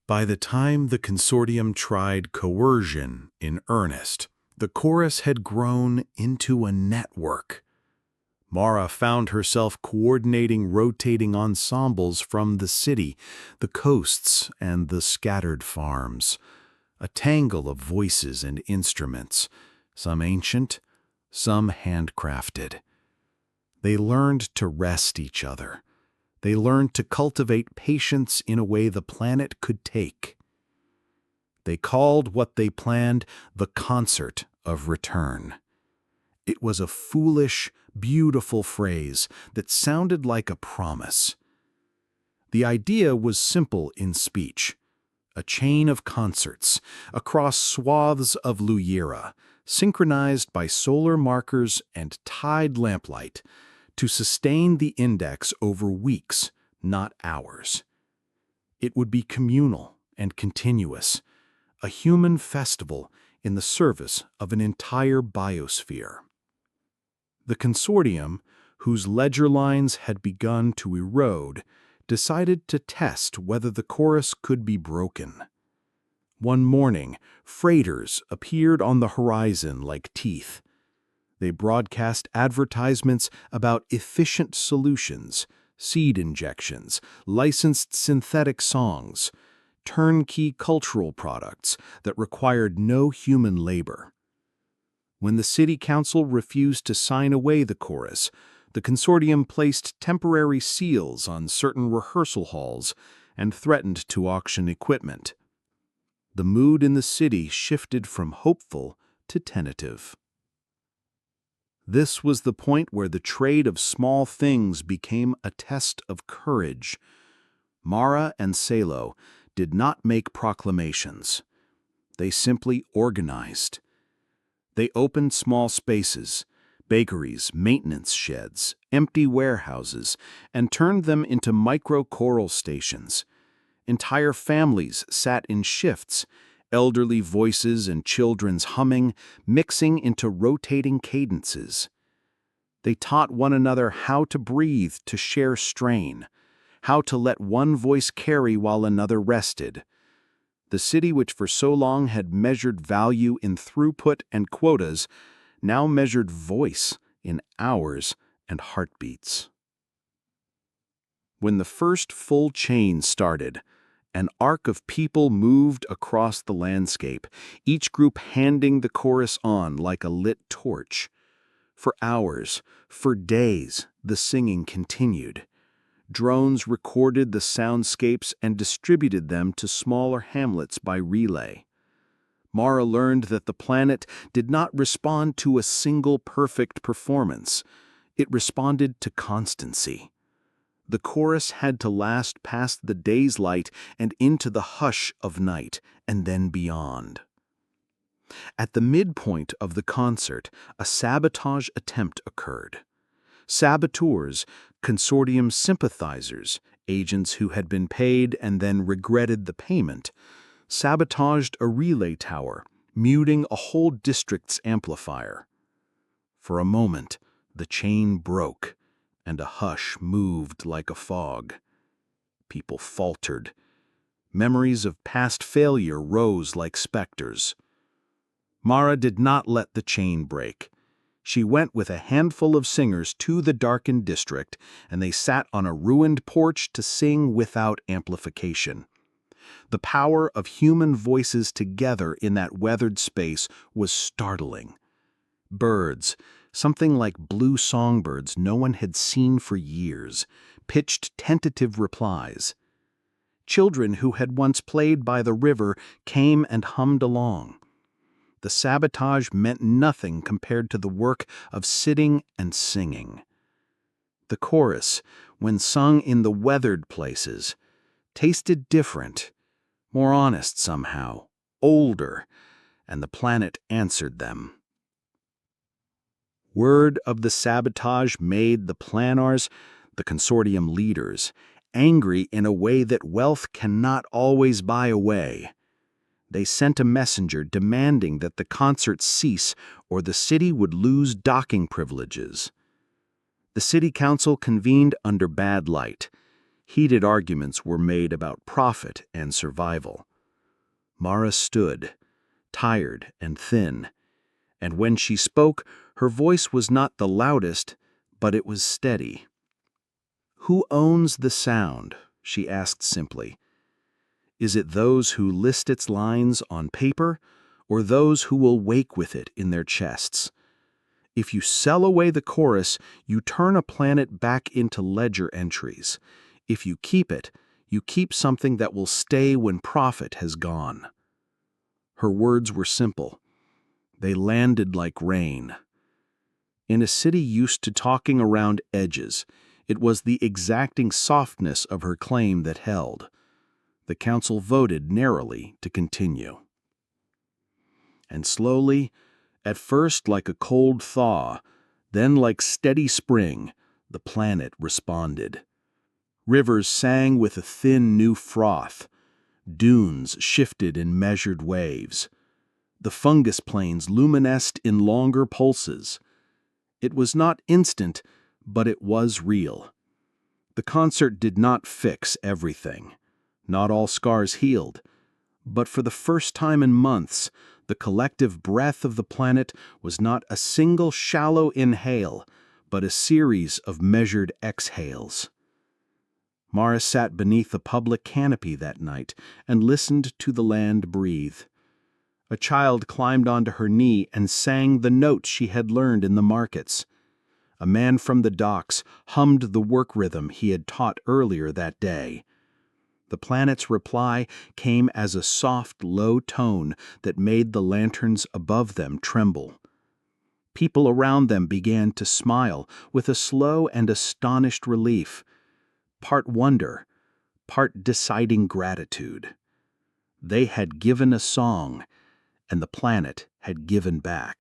By the time the consortium tried coercion in earnest, the chorus had grown into a network. Mara found herself coordinating rotating ensembles from the city, the coasts, and the scattered farms. A tangle of voices and instruments, some ancient, some handcrafted. They learned to rest each other. They learned to cultivate patience in a way the planet could take. They called what they planned the concert of return. It was a foolish, beautiful phrase that sounded like a promise. The idea was simple in speech. A chain of concerts across swaths of Luyira, synchronized by solar markers and tide lamplight, to sustain the index over weeks, not hours. It would be communal and continuous, a human festival in the service of an entire biosphere. The consortium, whose ledger lines had begun to erode, decided to test whether the chorus could be broken. One morning, freighters appeared on the horizon like teeth. They broadcast advertisements about efficient solutions, seed injections, licensed synthetic songs, turnkey cultural products that required no human labor. When the city council refused to sign away the chorus, the consortium placed temporary seals on certain rehearsal halls and threatened to auction equipment. The mood in the city shifted from hopeful to tentative. This was the point where the trade of small things became a test of courage. Mara and Salo did not make proclamations. They simply organized. They opened small spaces, bakeries, maintenance sheds, empty warehouses, and turned them into micro-choral stations. Entire families sat in shifts, elderly voices and children's humming, mixing into rotating cadences. They taught one another how to breathe to share strain, how to let one voice carry while another rested. The city which for so long had measured value in throughput and quotas now measured voice in hours and heartbeats. When the first full chain started, an arc of people moved across the landscape, each group handing the chorus on like a lit torch. For hours, for days, the singing continued. Drones recorded the soundscapes and distributed them to smaller hamlets by relay. Mara learned that the planet did not respond to a single perfect performance. It responded to constancy. The chorus had to last past the day's light and into the hush of night, and then beyond. At the midpoint of the concert, a sabotage attempt occurred. Saboteurs, consortium sympathizers, agents who had been paid and then regretted the payment, sabotaged a relay tower, muting a whole district's amplifier. For a moment, the chain broke, and a hush moved like a fog. People faltered. Memories of past failure rose like specters. Mara did not let the chain break. She went with a handful of singers to the darkened district, and they sat on a ruined porch to sing without amplification. The power of human voices together in that weathered space was startling. Birds, something like blue songbirds no one had seen for years, pitched tentative replies. Children who had once played by the river came and hummed along. The sabotage meant nothing compared to the work of sitting and singing. The chorus, when sung in the weathered places, tasted different, more honest somehow, older, and the planet answered them. Word of the sabotage made the planars, the consortium leaders, angry in a way that wealth cannot always buy away. They sent a messenger demanding that the concert cease or the city would lose docking privileges. The city council convened under bad light. Heated arguments were made about profit and survival. Mara stood, tired and thin, and when she spoke, her voice was not the loudest, but it was steady. "Who owns the sound?" she asked simply. "Is it those who list its lines on paper, or those who will wake with it in their chests? If you sell away the chorus, you turn a planet back into ledger entries. If you keep it, you keep something that will stay when profit has gone." Her words were simple. They landed like rain. In a city used to talking around edges, it was the exacting softness of her claim that held. The council voted narrowly to continue. And slowly, at first like a cold thaw, then like steady spring, the planet responded. Rivers sang with a thin new froth. Dunes shifted in measured waves. The fungus plains luminesced in longer pulses. It was not instant, but it was real. The concert did not fix everything. Not all scars healed. But for the first time in months, the collective breath of the planet was not a single shallow inhale, but a series of measured exhales. Mara sat beneath a public canopy that night and listened to the land breathe. A child climbed onto her knee and sang the notes she had learned in the markets. A man from the docks hummed the work rhythm he had taught earlier that day. The planet's reply came as a soft, low tone that made the lanterns above them tremble. People around them began to smile with a slow and astonished relief, part wonder, part deciding gratitude. They had given a song, and the planet had given back.